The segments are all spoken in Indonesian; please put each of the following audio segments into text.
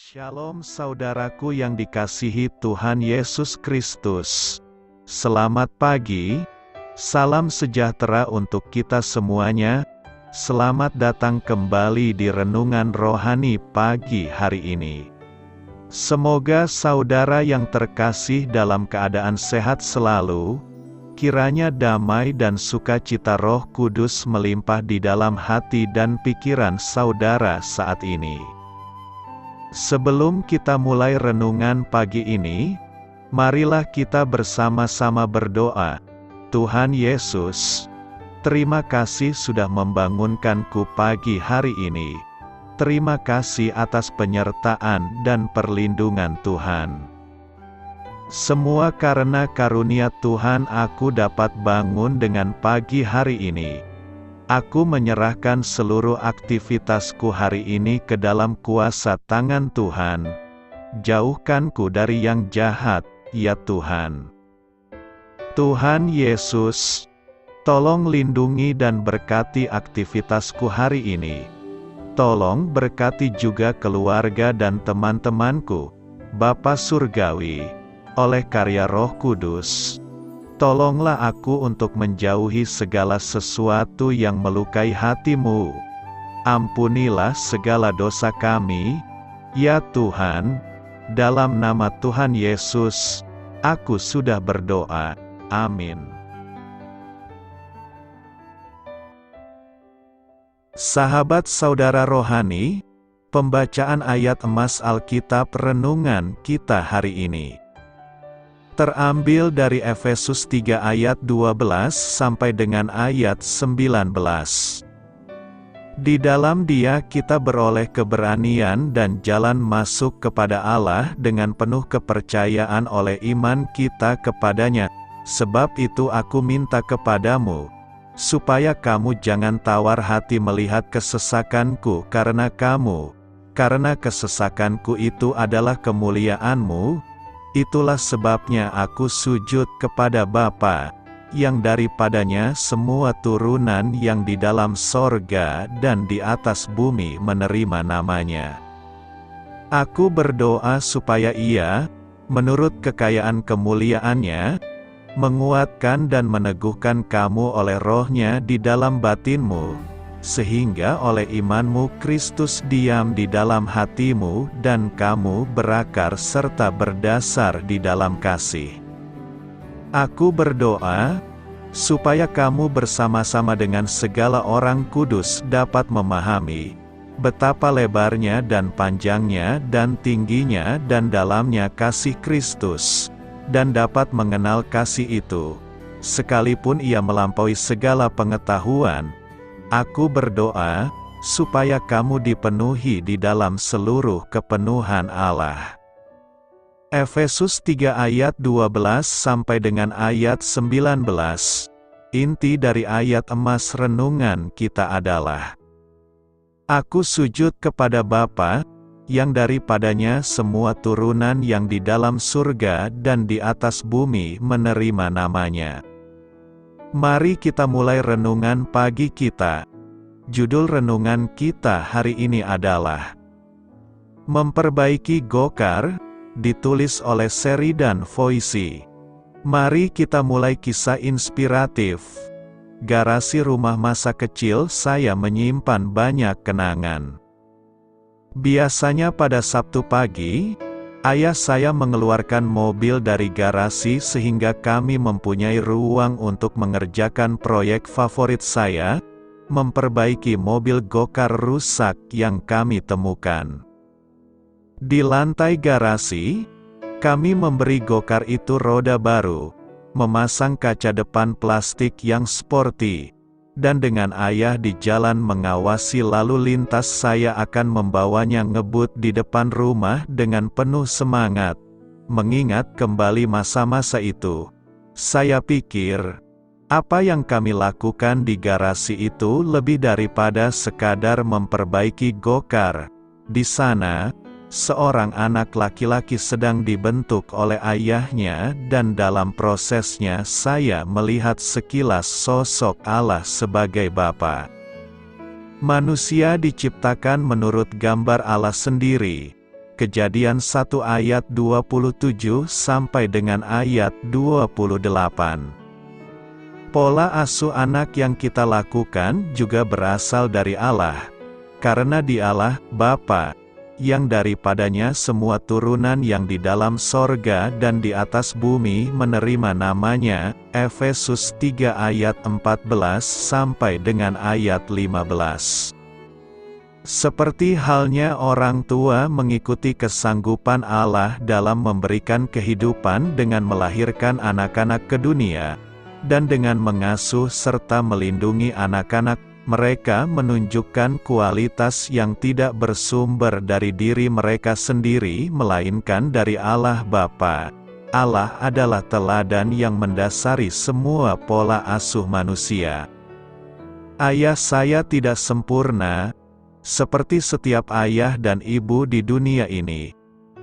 Shalom saudaraku yang dikasihi Tuhan Yesus Kristus. Selamat pagi, salam sejahtera untuk kita semuanya. Selamat datang kembali di Renungan Rohani pagi hari ini. Semoga saudara yang terkasih dalam keadaan sehat selalu, kiranya damai dan sukacita Roh Kudus melimpah di dalam hati dan pikiran saudara saat ini. Sebelum kita mulai renungan pagi ini, marilah kita bersama-sama berdoa. Tuhan Yesus, terima kasih sudah membangunkanku pagi hari ini. Terima kasih atas penyertaan dan perlindungan Tuhan. Semua karena karunia Tuhan aku dapat bangun dengan pagi hari ini. Aku menyerahkan seluruh aktivitasku hari ini ke dalam kuasa tangan Tuhan. Jauhkanku dari yang jahat, ya Tuhan. Tuhan Yesus, tolong lindungi dan berkati aktivitasku hari ini. Tolong berkati juga keluarga dan teman-temanku, Bapa Surgawi, oleh karya Roh Kudus. Tolonglah aku untuk menjauhi segala sesuatu yang melukai hati-Mu. Ampunilah segala dosa kami, ya Tuhan. Dalam nama Tuhan Yesus, aku sudah berdoa. Amin. Sahabat saudara rohani, pembacaan ayat emas Alkitab renungan kita hari ini terambil dari Efesus 3 ayat 12 sampai dengan ayat 19. Di dalam Dia kita beroleh keberanian dan jalan masuk kepada Allah dengan penuh kepercayaan oleh iman kita kepadanya. Sebab itu aku minta kepadamu, supaya kamu jangan tawar hati melihat kesesakanku karena kesesakanku itu adalah kemuliaan-Mu. Itulah sebabnya aku sujud kepada Bapa, yang daripadanya semua turunan yang di dalam sorga dan di atas bumi menerima namanya. Aku berdoa supaya Ia, menurut kekayaan kemuliaan-Nya, menguatkan dan meneguhkan kamu oleh Roh-Nya di dalam batinmu, sehingga oleh imanmu Kristus diam di dalam hatimu dan kamu berakar serta berdasar di dalam kasih. Aku berdoa, supaya kamu bersama-sama dengan segala orang kudus dapat memahami betapa lebarnya dan panjangnya dan tingginya dan dalamnya kasih Kristus, dan dapat mengenal kasih itu, sekalipun ia melampaui segala pengetahuan. Aku berdoa, supaya kamu dipenuhi di dalam seluruh kepenuhan Allah. Efesus 3 ayat 12 sampai dengan ayat 19. Inti dari ayat emas renungan kita adalah: Aku sujud kepada Bapa, yang daripadanya semua turunan yang di dalam surga dan di atas bumi menerima namanya. Mari kita mulai renungan pagi kita. Judul renungan kita hari ini adalah Memperbaiki Gokar, ditulis oleh Sheridan Voysey. Mari kita mulai kisah inspiratif. Garasi rumah masa kecil saya menyimpan banyak kenangan. Biasanya pada Sabtu pagi, ayah saya mengeluarkan mobil dari garasi sehingga kami mempunyai ruang untuk mengerjakan proyek favorit saya, memperbaiki mobil gokar rusak yang kami temukan. Di lantai garasi, kami memberi gokar itu roda baru, memasang kaca depan plastik yang sporty, dan dengan ayah di jalan mengawasi lalu lintas saya akan membawanya ngebut di depan rumah dengan penuh semangat. Mengingat kembali masa-masa itu, saya pikir, apa yang kami lakukan di garasi itu lebih daripada sekadar memperbaiki gokar. Di sana, seorang anak laki-laki sedang dibentuk oleh ayahnya dan dalam prosesnya saya melihat sekilas sosok Allah sebagai Bapa. Manusia diciptakan menurut gambar Allah sendiri, Kejadian 1 ayat 27 sampai dengan ayat 28. Pola asuh anak yang kita lakukan juga berasal dari Allah, karena Dialah Bapa, yang daripadanya semua turunan yang di dalam sorga dan di atas bumi menerima namanya. Efesus 3 ayat 14 sampai dengan ayat 15. Seperti halnya orang tua mengikuti kesanggupan Allah dalam memberikan kehidupan dengan melahirkan anak-anak ke dunia, dan dengan mengasuh serta melindungi anak-anak, mereka menunjukkan kualitas yang tidak bersumber dari diri mereka sendiri melainkan dari Allah Bapa. Allah adalah teladan yang mendasari semua pola asuh manusia. Ayah saya tidak sempurna, seperti setiap ayah dan ibu di dunia ini.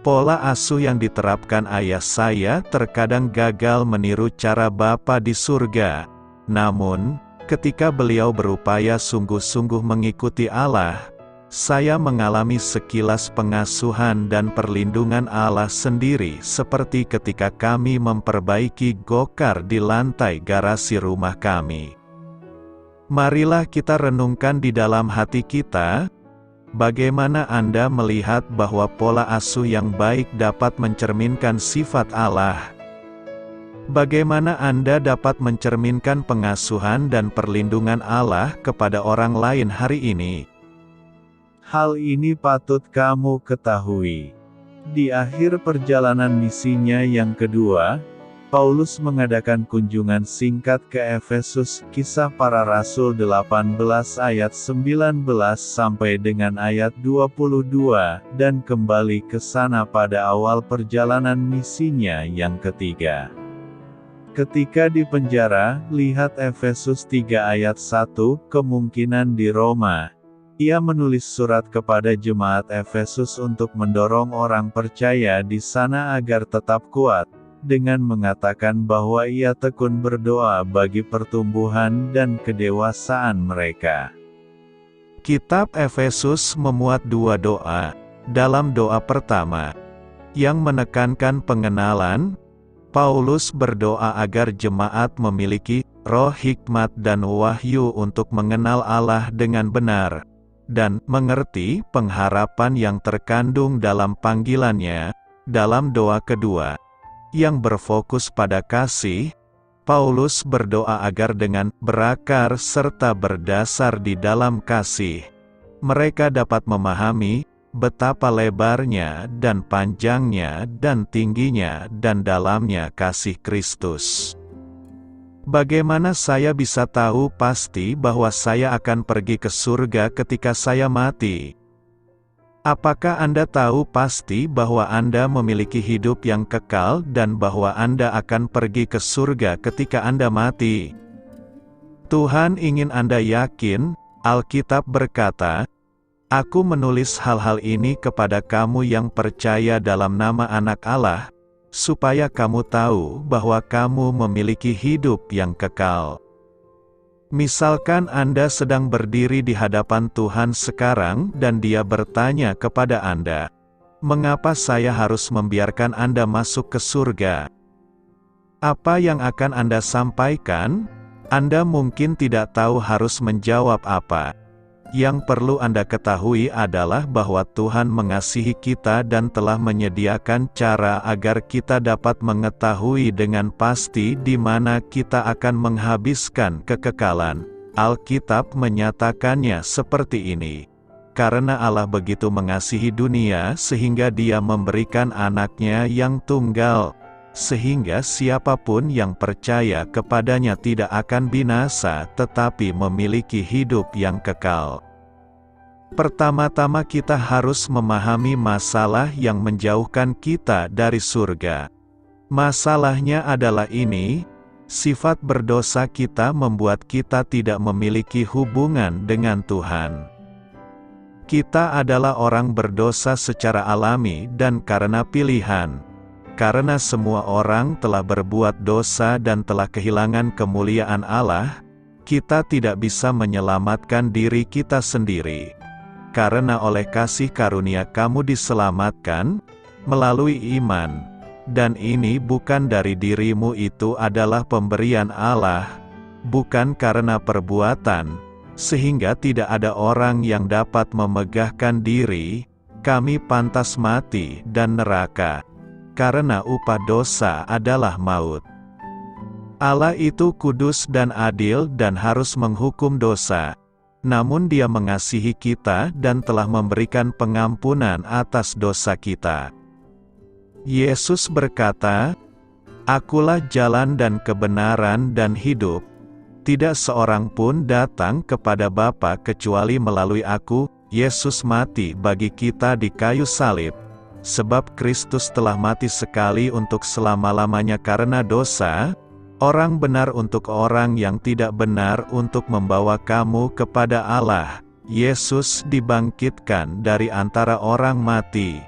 Pola asuh yang diterapkan ayah saya terkadang gagal meniru cara Bapa di surga. Namun, ketika beliau berupaya sungguh-sungguh mengikuti Allah, saya mengalami sekilas pengasuhan dan perlindungan Allah sendiri seperti ketika kami memperbaiki gokar di lantai garasi rumah kami. Marilah kita renungkan di dalam hati kita, bagaimana Anda melihat bahwa pola asuh yang baik dapat mencerminkan sifat Allah? Bagaimana Anda dapat mencerminkan pengasuhan dan perlindungan Allah kepada orang lain hari ini? Hal ini patut kamu ketahui. Di akhir perjalanan misinya yang kedua, Paulus mengadakan kunjungan singkat ke Efesus. Kisah Para Rasul 18 ayat 19 sampai dengan ayat 22, dan kembali ke sana pada awal perjalanan misinya yang ketiga. Ketika di penjara, lihat Efesus 3 ayat 1, kemungkinan di Roma. Ia menulis surat kepada jemaat Efesus untuk mendorong orang percaya di sana agar tetap kuat, dengan mengatakan bahwa ia tekun berdoa bagi pertumbuhan dan kedewasaan mereka. Kitab Efesus memuat dua doa. Dalam doa pertama, yang menekankan pengenalan, Paulus berdoa agar jemaat memiliki roh hikmat dan wahyu untuk mengenal Allah dengan benar, dan mengerti pengharapan yang terkandung dalam panggilannya. Dalam doa kedua, yang berfokus pada kasih, Paulus berdoa agar dengan berakar serta berdasar di dalam kasih, mereka dapat memahami betapa lebarnya dan panjangnya dan tingginya dan dalamnya kasih Kristus. Bagaimana saya bisa tahu pasti bahwa saya akan pergi ke surga ketika saya mati? Apakah Anda tahu pasti bahwa Anda memiliki hidup yang kekal dan bahwa Anda akan pergi ke surga ketika Anda mati? Tuhan ingin Anda yakin. Alkitab berkata, "Aku menulis hal-hal ini kepada kamu yang percaya dalam nama Anak Allah, supaya kamu tahu bahwa kamu memiliki hidup yang kekal." Misalkan Anda sedang berdiri di hadapan Tuhan sekarang dan Dia bertanya kepada Anda, "Mengapa saya harus membiarkan Anda masuk ke surga?" Apa yang akan Anda sampaikan? Anda mungkin tidak tahu harus menjawab apa. Yang perlu Anda ketahui adalah bahwa Tuhan mengasihi kita dan telah menyediakan cara agar kita dapat mengetahui dengan pasti di mana kita akan menghabiskan kekekalan. Alkitab menyatakannya seperti ini. Karena Allah begitu mengasihi dunia sehingga Dia memberikan anaknya yang tunggal, sehingga siapapun yang percaya kepadanya tidak akan binasa tetapi memiliki hidup yang kekal. Pertama-tama kita harus memahami masalah yang menjauhkan kita dari surga. Masalahnya adalah ini, sifat berdosa kita membuat kita tidak memiliki hubungan dengan Tuhan. Kita adalah orang berdosa secara alami dan karena pilihan. Karena semua orang telah berbuat dosa dan telah kehilangan kemuliaan Allah, kita tidak bisa menyelamatkan diri kita sendiri. karena oleh kasih karunia kamu diselamatkan, melalui iman. Dan ini bukan dari dirimu, itu adalah pemberian Allah, bukan karena perbuatan, sehingga tidak ada orang yang dapat memegahkan diri. Kami pantas mati dan neraka, karena upah dosa adalah maut. Allah itu kudus dan adil dan harus menghukum dosa. Namun Dia mengasihi kita dan telah memberikan pengampunan atas dosa kita. Yesus berkata, "Akulah jalan dan kebenaran dan hidup. Tidak seorang pun datang kepada Bapa kecuali melalui Aku." Yesus mati bagi kita di kayu salib, sebab Kristus telah mati sekali untuk selama-lamanya karena dosa, orang benar untuk orang yang tidak benar, untuk membawa kamu kepada Allah. Yesus dibangkitkan dari antara orang mati.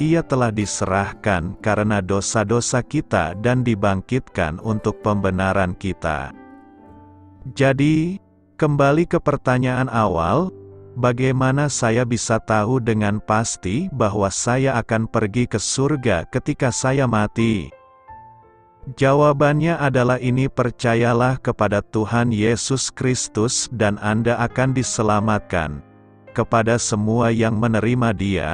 Ia telah diserahkan karena dosa-dosa kita dan dibangkitkan untuk pembenaran kita. Jadi, kembali ke pertanyaan awal, bagaimana saya bisa tahu dengan pasti bahwa saya akan pergi ke surga ketika saya mati? Jawabannya adalah ini: percayalah kepada Tuhan Yesus Kristus dan Anda akan diselamatkan. Kepada semua yang menerima Dia,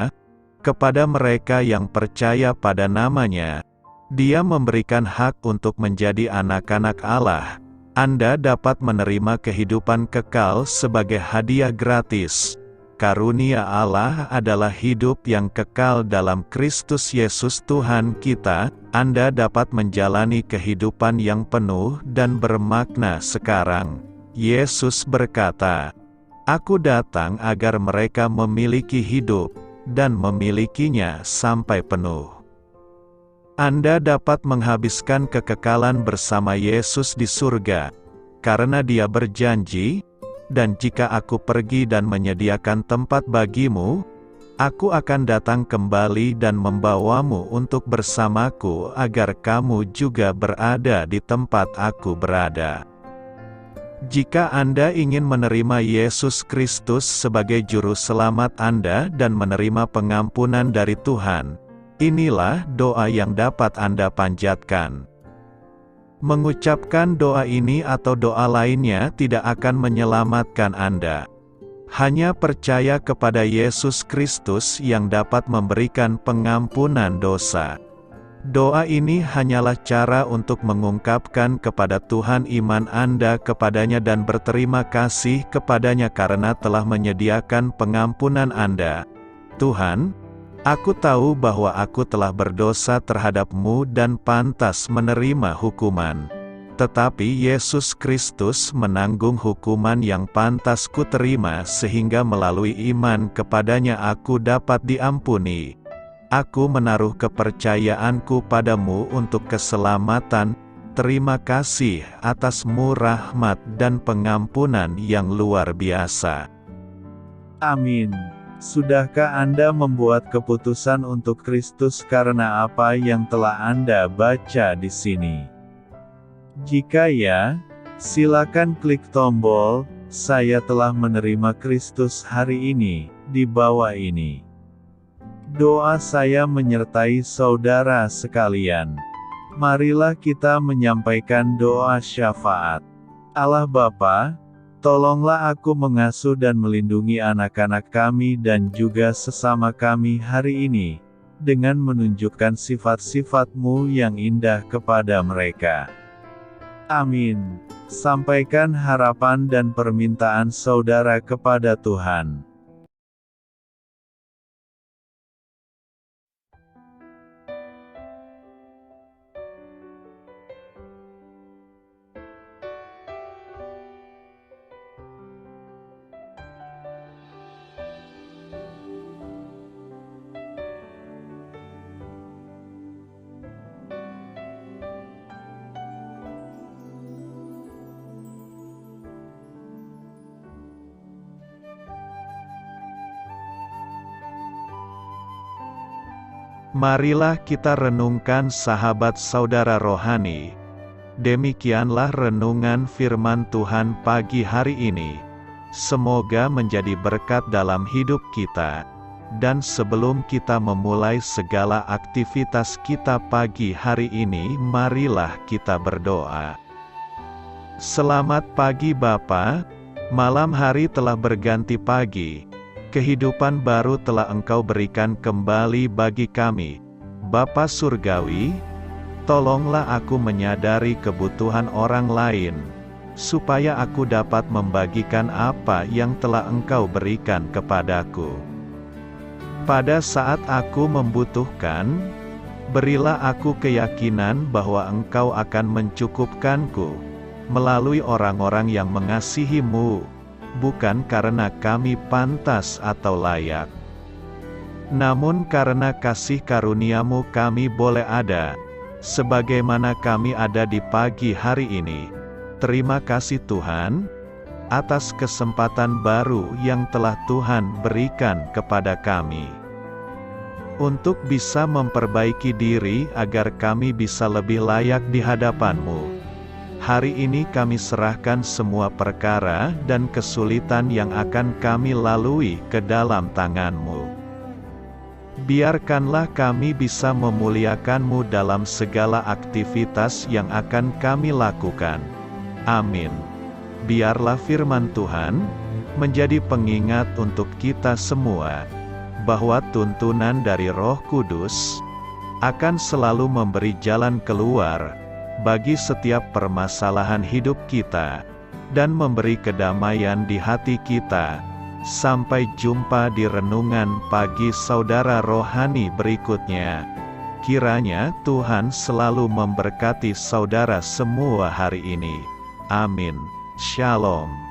kepada mereka yang percaya pada nama-Nya, Dia memberikan hak untuk menjadi anak-anak Allah. Anda dapat menerima kehidupan kekal sebagai hadiah gratis. Karunia Allah adalah hidup yang kekal dalam Kristus Yesus Tuhan kita. Anda dapat menjalani kehidupan yang penuh dan bermakna sekarang. Yesus berkata, "Aku datang agar mereka memiliki hidup, dan memilikinya sampai penuh." Anda dapat menghabiskan kekekalan bersama Yesus di surga, karena Dia berjanji, "Dan jika Aku pergi dan menyediakan tempat bagimu, Aku akan datang kembali dan membawamu untuk bersamaku agar kamu juga berada di tempat Aku berada." Jika Anda ingin menerima Yesus Kristus sebagai juru selamat Anda dan menerima pengampunan dari Tuhan, inilah doa yang dapat Anda panjatkan. Mengucapkan doa ini atau doa lainnya tidak akan menyelamatkan Anda. Hanya percaya kepada Yesus Kristus yang dapat memberikan pengampunan dosa. Doa ini hanyalah cara untuk mengungkapkan kepada Tuhan iman Anda kepadanya dan berterima kasih kepadanya karena telah menyediakan pengampunan Anda. "Tuhan, Aku tahu bahwa aku telah berdosa terhadap-Mu dan pantas menerima hukuman. Tetapi Yesus Kristus menanggung hukuman yang pantas ku terima sehingga melalui iman kepadanya aku dapat diampuni. Aku menaruh kepercayaanku padamu untuk keselamatan. Terima kasih atas-Mu rahmat dan pengampunan yang luar biasa." Amin. Sudahkah Anda membuat keputusan untuk Kristus karena apa yang telah Anda baca di sini? Jika ya, silakan klik tombol "Saya telah menerima Kristus hari ini" di bawah ini. Doa saya menyertai saudara sekalian. Marilah kita menyampaikan doa syafaat. Allah Bapa, tolonglah aku mengasuh dan melindungi anak-anak kami dan juga sesama kami hari ini, dengan menunjukkan sifat-sifat-Mu yang indah kepada mereka. Amin. Sampaikan harapan dan permintaan saudara kepada Tuhan. Marilah kita renungkan sahabat saudara rohani. Demikianlah renungan firman Tuhan pagi hari ini. semoga menjadi berkat dalam hidup kita. Dan sebelum kita memulai segala aktivitas kita pagi hari ini, marilah kita berdoa. Selamat pagi Bapa, malam hari telah berganti pagi. Kehidupan baru telah Engkau berikan kembali bagi kami. Bapa Surgawi, tolonglah aku menyadari kebutuhan orang lain, supaya aku dapat membagikan apa yang telah Engkau berikan kepadaku. Pada saat aku membutuhkan, berilah aku keyakinan bahwa Engkau akan mencukupkanku, melalui orang-orang yang mengasihi-Mu, bukan karena kami pantas atau layak, namun karena kasih karunia-Mu kami boleh ada, sebagaimana kami ada di pagi hari ini. Terima kasih Tuhan, atas kesempatan baru yang telah Tuhan berikan kepada kami, untuk bisa memperbaiki diri agar kami bisa lebih layak di hadapan-Mu. Hari ini kami serahkan semua perkara dan kesulitan yang akan kami lalui ke dalam tangan-Mu. Biarkanlah kami bisa memuliakan-Mu dalam segala aktivitas yang akan kami lakukan. Amin. Biarlah firman Tuhan menjadi pengingat untuk kita semua, bahwa tuntunan dari Roh Kudus akan selalu memberi jalan keluar bagi setiap permasalahan hidup kita, dan memberi kedamaian di hati kita. Sampai jumpa di renungan pagi saudara rohani berikutnya. Kiranya Tuhan selalu memberkati saudara semua hari ini. Amin. Shalom.